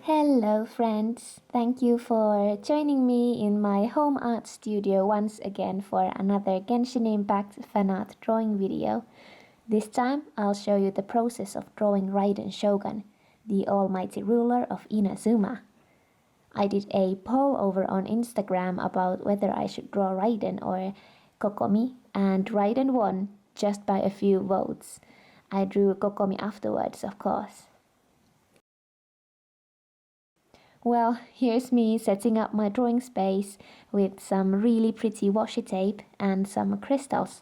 Hello friends, thank you for joining me in my home art studio once again for another Genshin Impact fanart drawing video. This time I'll show you the process of drawing Raiden Shogun, the almighty ruler of Inazuma. I did a poll over on Instagram about whether I should draw Raiden or Kokomi, and Raiden won just by a few votes. I drew Kokomi afterwards, of course. Well, here's me setting up my drawing space with some really pretty washi tape and some crystals.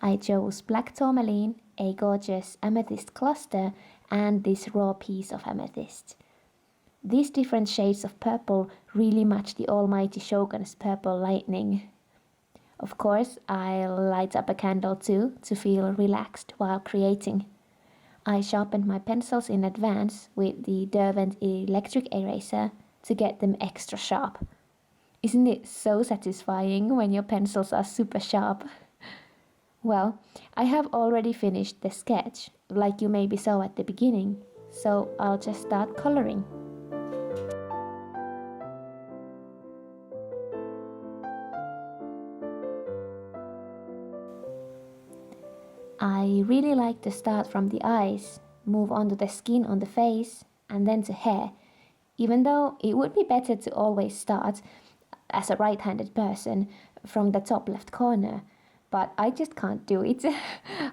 I chose black tourmaline, a gorgeous amethyst cluster, and this raw piece of amethyst. These different shades of purple really match the almighty Shogun's purple lightning. Of course, I'll light up a candle too to feel relaxed while creating. I sharpened my pencils in advance with the Derwent electric eraser to get them extra sharp. Isn't it so satisfying when your pencils are super sharp? Well, I have already finished the sketch, like you maybe saw at the beginning, so I'll just start coloring. I really like to start from the eyes, move on to the skin on the face, and then to hair, even though it would be better to always start, as a right-handed person, from the top left corner. But I just can't do it.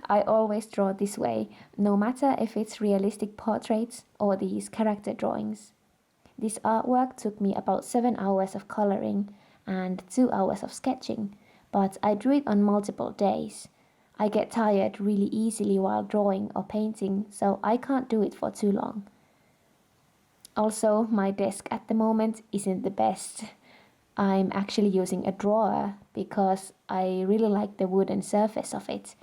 I always draw this way, no matter if it's realistic portraits or these character drawings. This artwork took me about 7 hours of coloring and 2 hours of sketching, but I drew it on multiple days. I get tired really easily while drawing or painting, so I can't do it for too long. Also, my desk at the moment isn't the best. I'm actually using a drawer because I really like the wooden surface of it.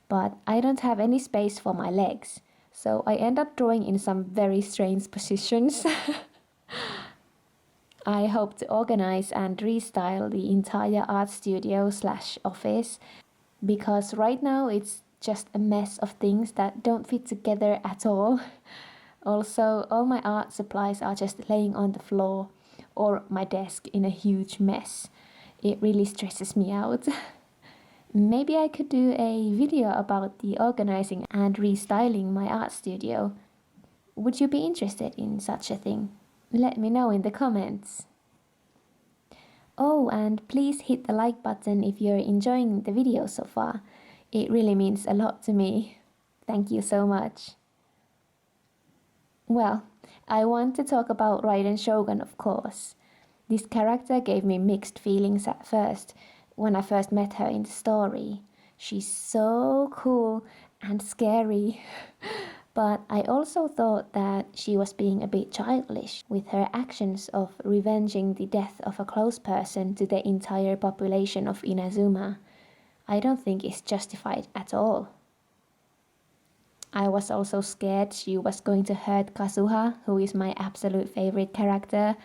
But I don't have any space for my legs, so I end up drawing in some very strange positions. I hope to organize and restyle the entire art studio / office, because right now it's just a mess of things that don't fit together at all. Also, all my art supplies are just laying on the floor or my desk in a huge mess. It really stresses me out. Maybe I could do a video about the organizing and restyling my art studio. Would you be interested in such a thing? Let me know in the comments. Oh, and please hit the like button if you're enjoying the video so far. It really means a lot to me. Thank you so much. Well, I want to talk about Raiden Shogun, of course. This character gave me mixed feelings at first, when I first met her in the story. She's so cool and scary. But I also thought that she was being a bit childish with her actions of revenging the death of a close person to the entire population of Inazuma. I don't think it's justified at all. I was also scared she was going to hurt Kazuha, who is my absolute favorite character.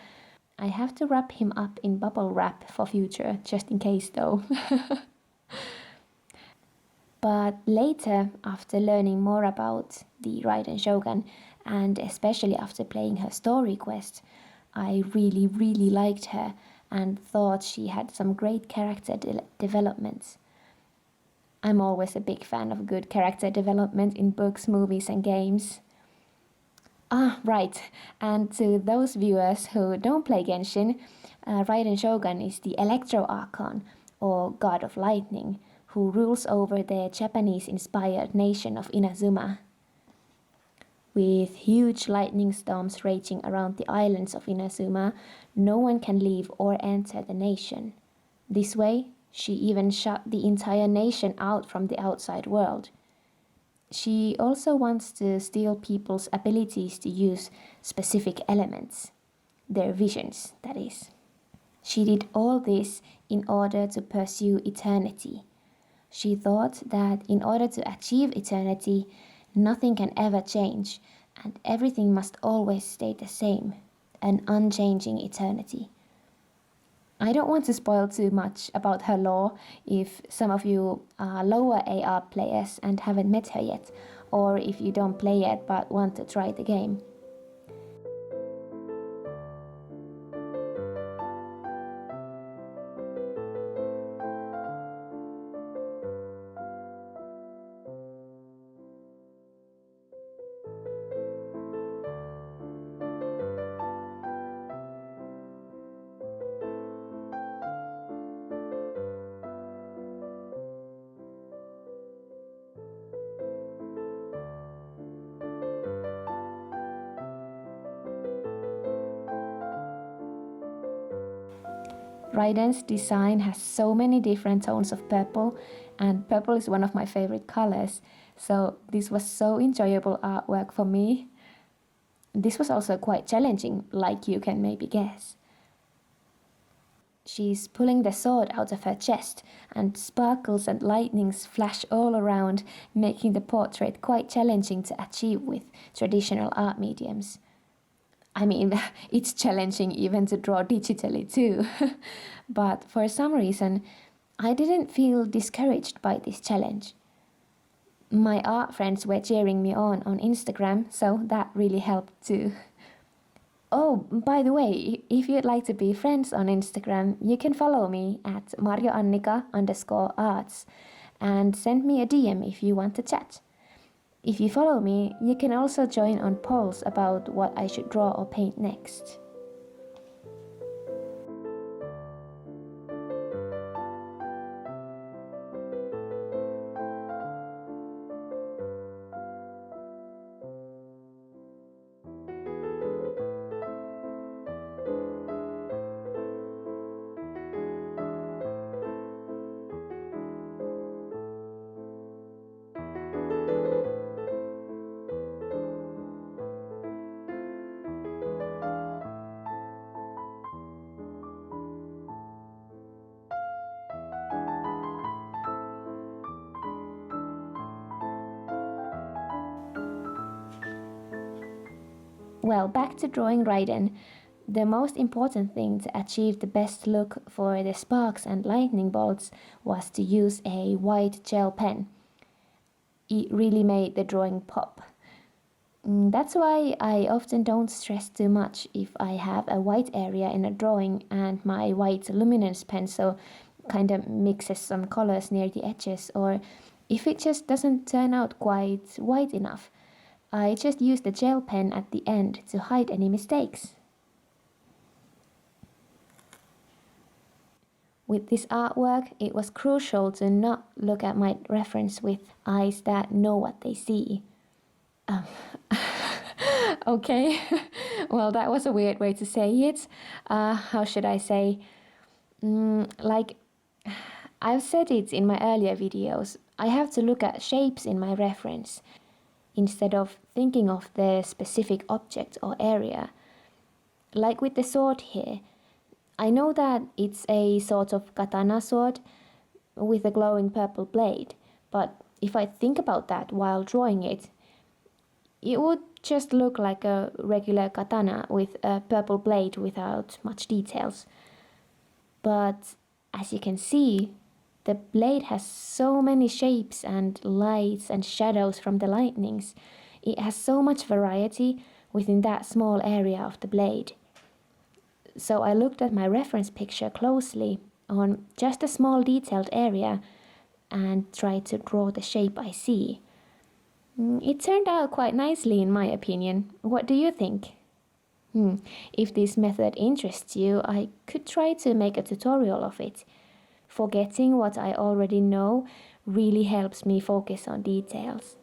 I have to wrap him up in bubble wrap for future, just in case though. But later, after learning more about the Raiden Shogun, and especially after playing her story quest, I really liked her and thought she had some great character developments. I'm always a big fan of good character development in books, movies and games. Ah, right, and to those viewers who don't play Genshin, Raiden Shogun is the Electro Archon, or God of Lightning, who rules over the Japanese-inspired nation of Inazuma. With huge lightning storms raging around the islands of Inazuma, no one can leave or enter the nation. This way, she even shut the entire nation out from the outside world. She also wants to steal people's abilities to use specific elements, their visions, that is. She did all this in order to pursue eternity. She thought that in order to achieve eternity, nothing can ever change, and everything must always stay the same, an unchanging eternity. I don't want to spoil too much about her lore if some of you are lower AR players and haven't met her yet, or if you don't play yet but want to try the game. Raiden's design has so many different tones of purple, and purple is one of my favorite colors, so this was so enjoyable artwork for me. This was also quite challenging, like you can maybe guess. She's pulling the sword out of her chest, and sparkles and lightnings flash all around, making the portrait quite challenging to achieve with traditional art mediums. I mean, it's challenging even to draw digitally too. But for some reason, I didn't feel discouraged by this challenge. My art friends were cheering me on Instagram, so that really helped too. Oh, by the way, if you'd like to be friends on Instagram, you can follow me at Marjo Annika _arts and send me a DM if you want to chat. If you follow me, you can also join on polls about what I should draw or paint next. Well, back to drawing Raiden. The most important thing to achieve the best look for the sparks and lightning bolts was to use a white gel pen. It really made the drawing pop. That's why I often don't stress too much if I have a white area in a drawing and my white luminance pencil kind of mixes some colors near the edges, or if it just doesn't turn out quite white enough. I just use the gel pen at the end to hide any mistakes. With this artwork, it was crucial to not look at my reference with eyes that know what they see. Okay, well, that was a weird way to say it. How should I say? Like, I've said it in my earlier videos, I have to look at shapes in my reference instead of thinking of the specific object or area. Like with the sword here, I know that it's a sort of katana sword with a glowing purple blade, but if I think about that while drawing it, it would just look like a regular katana with a purple blade without much details. But as you can see, the blade has so many shapes and lights and shadows from the lightnings. It has so much variety within that small area of the blade. So I looked at my reference picture closely on just a small detailed area and tried to draw the shape I see. It turned out quite nicely in my opinion. What do you think? If this method interests you, I could try to make a tutorial of it. Forgetting what I already know really helps me focus on details.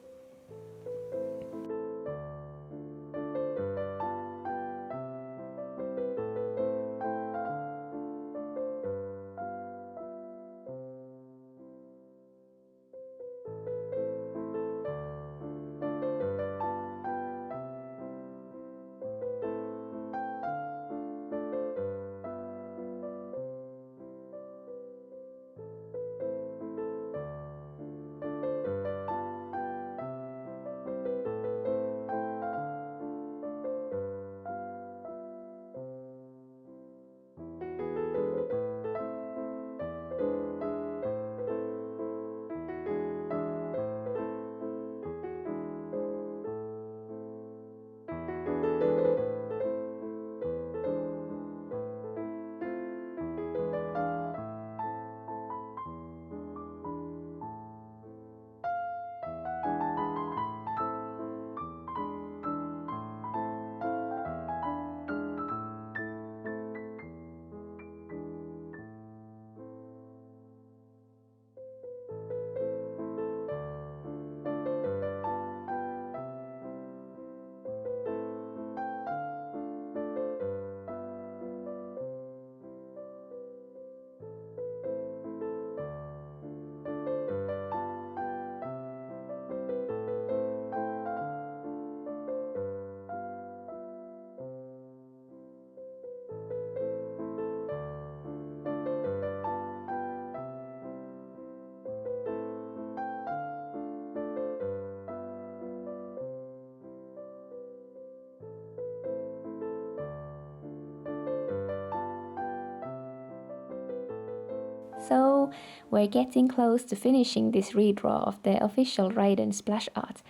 now we're getting close to finishing this redraw of the official Raiden splash art.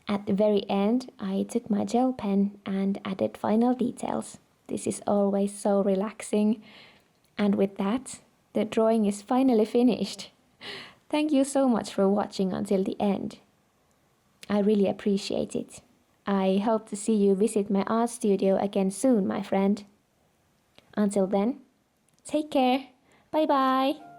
At the very end, I took my gel pen and added final details. This is always so relaxing. And with that, the drawing is finally finished. Thank you so much for watching until the end. I really appreciate it. I hope to see you visit my art studio again soon, my friend. Until then, take care. Bye bye.